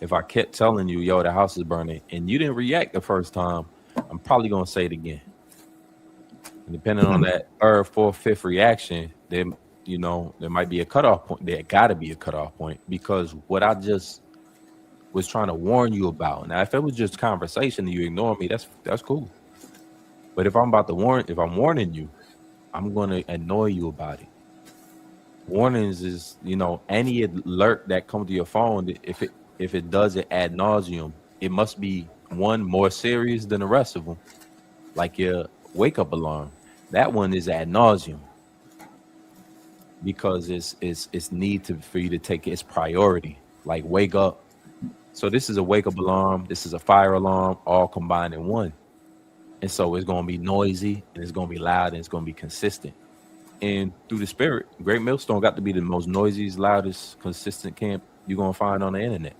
If I kept telling you, yo, the house is burning, and you didn't react the first time, I'm probably gonna say it again. And depending on that third, fourth, fifth reaction, then there might be a cutoff point. There gotta be a cutoff point because what I just was trying to warn you about. Now, if it was just conversation and you ignore me, that's cool. But if if I'm warning you, I'm gonna annoy you about it. Warnings is, any alert that comes to your phone, if it does it ad nauseum, it must be one more serious than the rest of them. Like your wake up alarm, that one is ad nauseum because it's need to for you to take its priority. Like wake up. So this is a wake up alarm. This is a fire alarm, all combined in one. And so it's gonna be noisy and it's gonna be loud and it's gonna be consistent. And through the spirit, Great Millstone got to be the most noisiest, loudest, consistent camp you're gonna find on the internet.